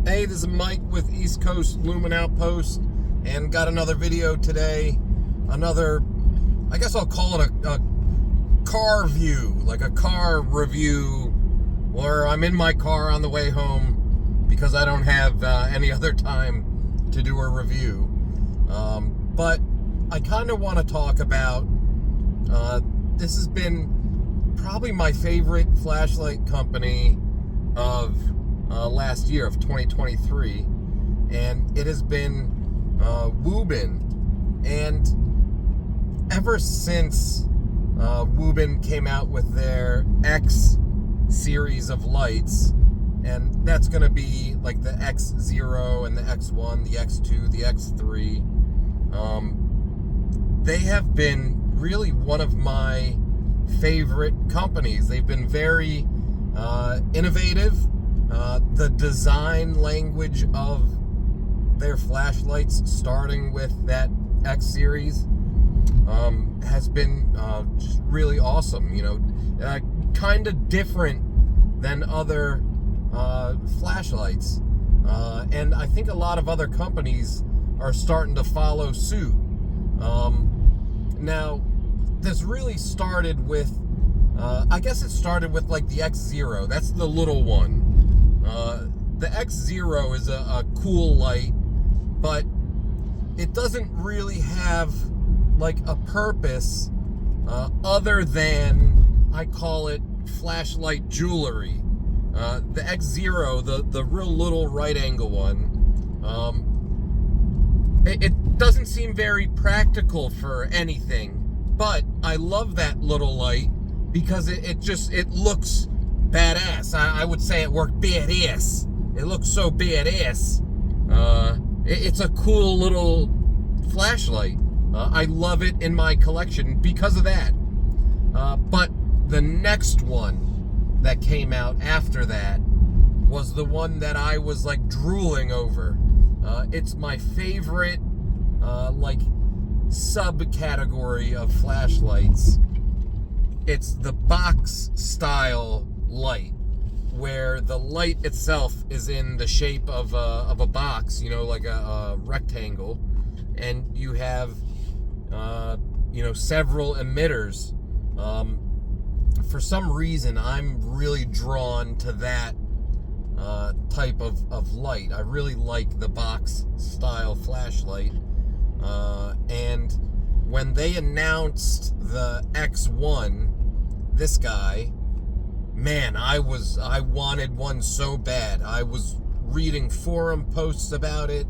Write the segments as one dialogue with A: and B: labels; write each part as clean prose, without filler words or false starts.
A: Hey, this is Mike with East Coast Lumen Outpost, and got another video today. I guess I'll call it a car view, like a car review, where I'm in my car on the way home because I don't have any other time to do a review. But I kind of want to talk about, this has been probably my favorite flashlight company of last year, of 2023, and it has been Wuben. And ever since Wuben came out with their X series of lights, and that's going to be like the X0 and the X1, the X2, the X3, they have been really one of my favorite companies. They've been very innovative. The design language of their flashlights, starting with that X series, has been just really awesome. You know, kind of different than other flashlights, and I think a lot of other companies are starting to follow suit. Now, this really started with, I guess it started with like the X0. That's the little one. The X0 is a cool light, but it doesn't really have like a purpose other than, I call it, flashlight jewelry. The X0, the real little right angle one, it doesn't seem very practical for anything, but I love that little light because it looks badass. I would say it worked badass. It looks so badass. It's a cool little flashlight. I love it in my collection because of that. But the next one that came out after that was the one that I was like drooling over. It's my favorite like subcategory of flashlights. It's the box style light, where the light itself is in the shape of a box, you know, like a rectangle, and you have you know, several emitters. For some reason, I'm really drawn to that type of light. I really like the box style flashlight, and when they announced the X1, this guy, man, I wanted one so bad. I was reading forum posts about it,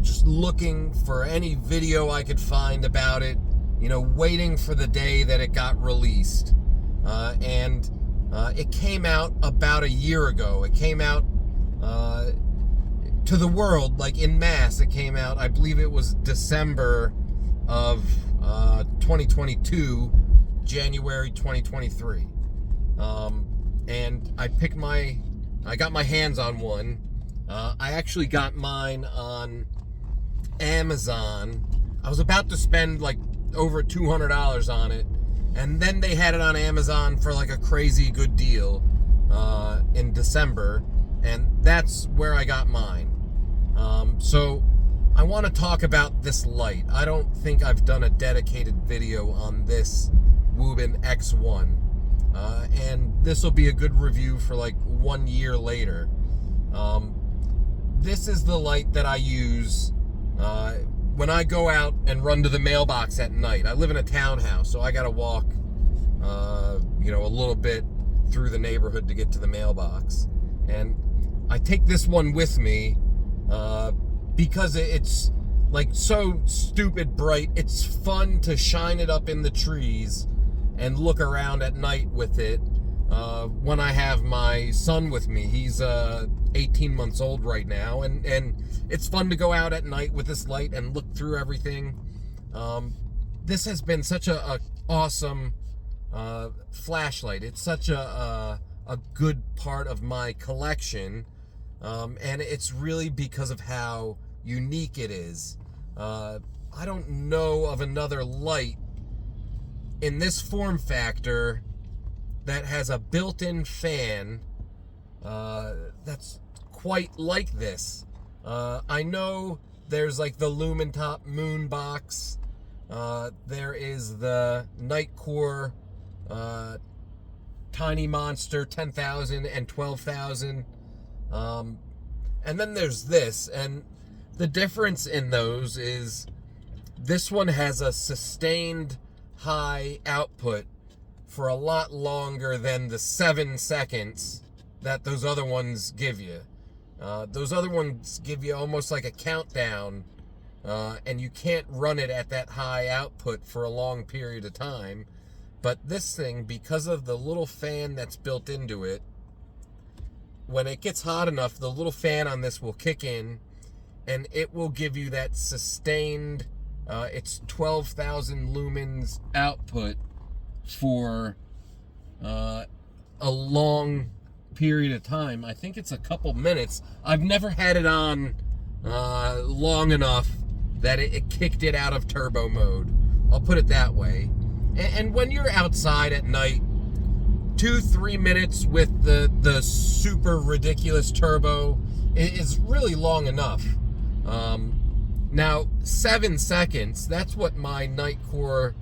A: just looking for any video I could find about it, you know, waiting for the day that it got released. And it came out about a year ago. It came out to the world, like en masse. It came out, I believe it was December of 2022, January 2023. And I got my hands on one. I actually got mine on Amazon. I was about to spend like over $200 on it, and then they had it on Amazon for like a crazy good deal in December, and that's where I got mine. So I want to talk about this light. I don't think I've done a dedicated video on this Wuben X1. And this will be a good review for like 1 year later. This is the light that I use when I go out and run to the mailbox at night. I live in a townhouse, so I gotta walk you know, a little bit through the neighborhood to get to the mailbox. And I take this one with me because it's like so stupid bright. It's fun to shine it up in the trees and look around at night with it when I have my son with me. He's 18 months old right now, and it's fun to go out at night with this light and look through everything. This has been such a awesome flashlight. It's such a good part of my collection, and it's really because of how unique it is. I don't know of another light in this form factor that has a built-in fan that's quite like this. I know there's like the Lumen Top Moon box. There is the Nightcore Tiny Monster 10,000 and 12,000. And then there's this, and the difference in those is this one has a sustained high output for a lot longer than the 7 seconds that those other ones give you. Those other ones give you almost like a countdown, and you can't run it at that high output for a long period of time. But this thing, because of the little fan that's built into it, when it gets hot enough, the little fan on this will kick in, and it will give you that sustained, it's 12,000 lumens output for a long period of time. I think it's a couple minutes. I've never had it on long enough that it kicked it out of turbo mode. I'll put it that way. And when you're outside at night, 2-3 minutes with the super ridiculous turbo is really long enough. Now 7 seconds, that's what my Nightcore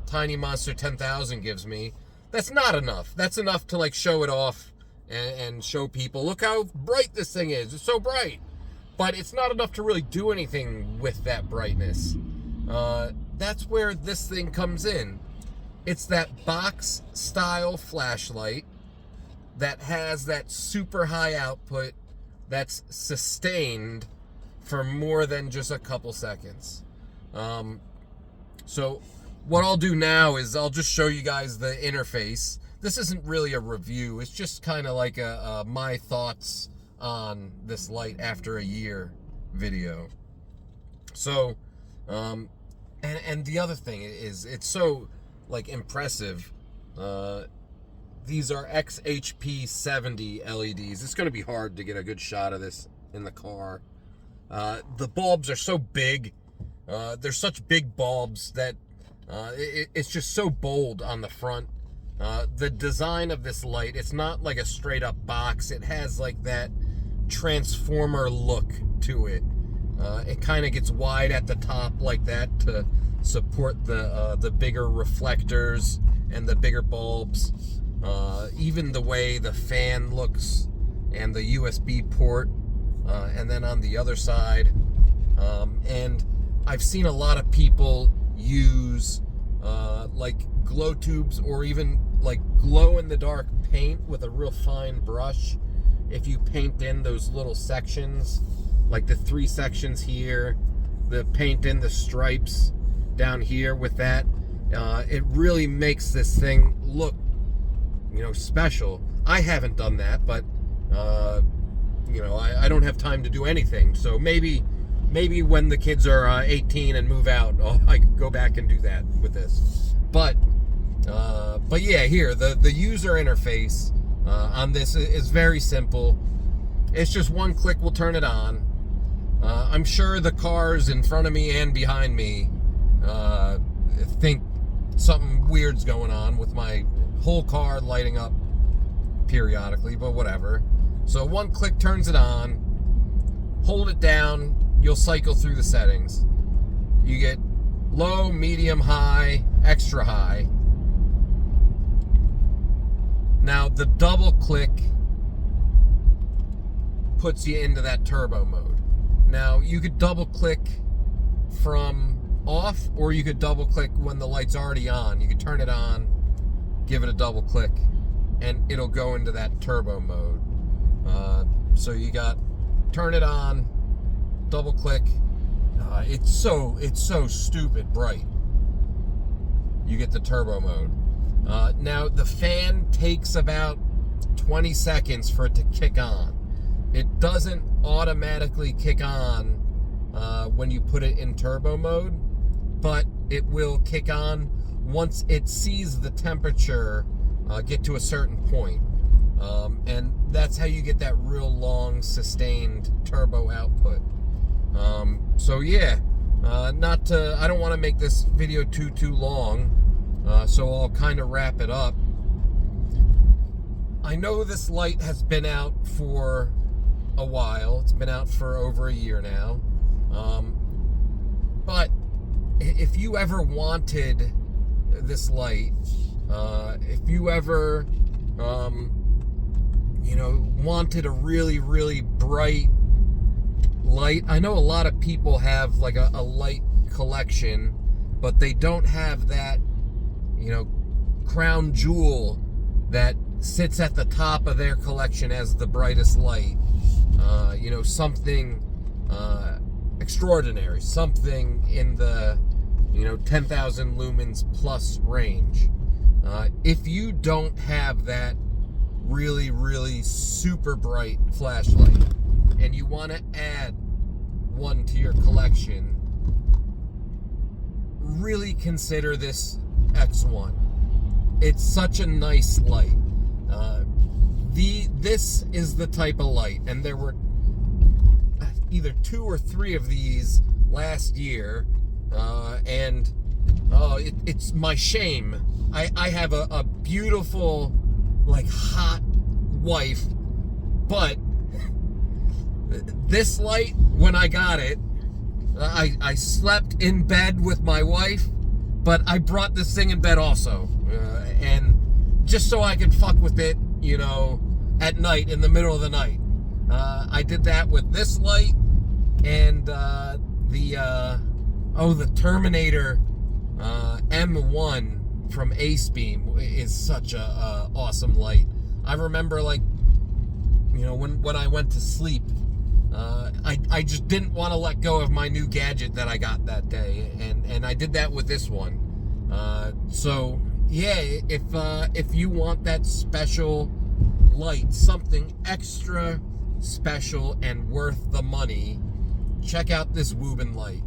A: Tiny Monster 10,000 gives me. That's not enough. That's enough to like show it off and show people, look how bright this thing is. It's so bright. But it's not enough to really do anything with that brightness. That's where this thing comes in. It's that box style flashlight that has that super high output that's sustained for more than just a couple seconds. So what I'll do now is I'll just show you guys the interface. This isn't really a review. It's just kind of like a my thoughts on this light after a year video. So, and the other thing is it's so like impressive. These are XHP 70 LEDs. It's going to be hard to get a good shot of this in the car. The bulbs are so big. They're such big bulbs that it's just so bold on the front. The design of this light, it's not like a straight up box. It has like that transformer look to it. It kind of gets wide at the top like that to support the bigger reflectors and the bigger bulbs. Even the way the fan looks and the USB port, and then on the other side. And I've seen a lot of people use like glow tubes or even like glow in the dark paint with a real fine brush. If you paint in those little sections, like the 3 sections here, the paint in the stripes down here with that, it really makes this thing look, special. I haven't done that, but I don't have time to do anything. So maybe when the kids are 18 and move out, I could go back and do that with this. But yeah, here the user interface on this is very simple. It's just one click will turn it on. I'm sure the cars in front of me and behind me think something weird's going on with my whole car lighting up periodically, but whatever. So one click turns it on. Hold it down, you'll cycle through the settings. You get low, medium, high, extra high. Now the double click puts you into that turbo mode. Now you could double click from off, or you could double click when the light's already on. You could turn it on, give it a double click, and it'll go into that turbo mode. So you got turn it on, double click. It's so stupid bright. You get the turbo mode. Now the fan takes about 20 seconds for it to kick on. It doesn't automatically kick on when you put it in turbo mode, but it will kick on once it sees the temperature get to a certain point. And that's how you get that real long sustained turbo output. So yeah, I don't want to make this video too long, so I'll kind of wrap it up. I know this light has been out for a while. It's been out for over a year now. But if you ever wanted this light, if you ever, wanted a really, really bright light. I know a lot of people have like a light collection, but they don't have that, crown jewel that sits at the top of their collection as the brightest light. Something extraordinary, something in the 10,000 lumens plus range. If you don't have that really, really super bright flashlight and you want to add one to your collection, really consider this X1. It's such a nice light. This is the type of light, and there were either 2 or 3 of these last year, and it's my shame. I have a beautiful, like, hot wife, but this light, when I got it, I slept in bed with my wife, but I brought this thing in bed also, and just so I could fuck with it, at night, in the middle of the night. I did that with this light, and the Terminator M1 from Ace Beam is such a awesome light. I remember, when I went to sleep, I just didn't want to let go of my new gadget that I got that day, and I did that with this one. So yeah, if you want that special light, something extra special and worth the money, check out this Wuben light.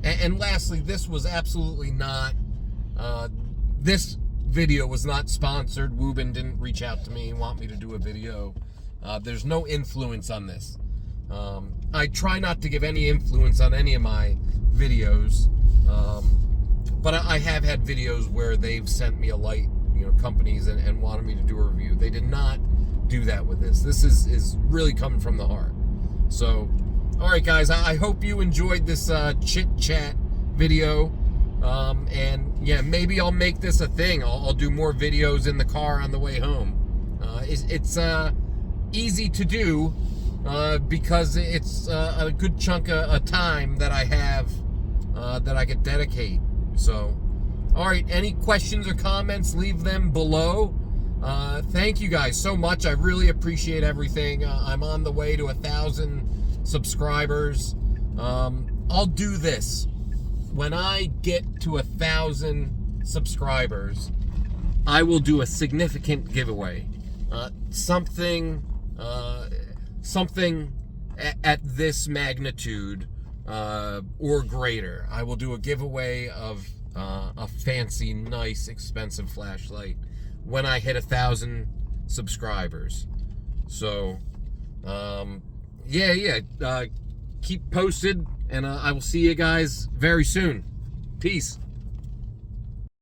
A: And lastly, this was absolutely not, this video was not sponsored. Wuben didn't reach out to me and want me to do a video. There's no influence on this. I try not to give any influence on any of my videos, but I have had videos where they've sent me a light, companies, and wanted me to do a review. They did not do that with this. This is really coming from the heart. So, all right, guys, I hope you enjoyed this chit-chat video. And yeah, maybe I'll make this a thing. I'll do more videos in the car on the way home. It's easy to do because it's a good chunk of time that I have that I could dedicate. So, all right, any questions or comments, leave them below. Thank you guys so much. I really appreciate everything. I'm on the way to 1,000 subscribers. I'll do this. When I get to 1,000 subscribers, I will do a significant giveaway. Something at this magnitude or greater. I will do a giveaway of a fancy, nice, expensive flashlight when I hit 1,000 subscribers. So, keep posted, and I will see you guys very soon. Peace.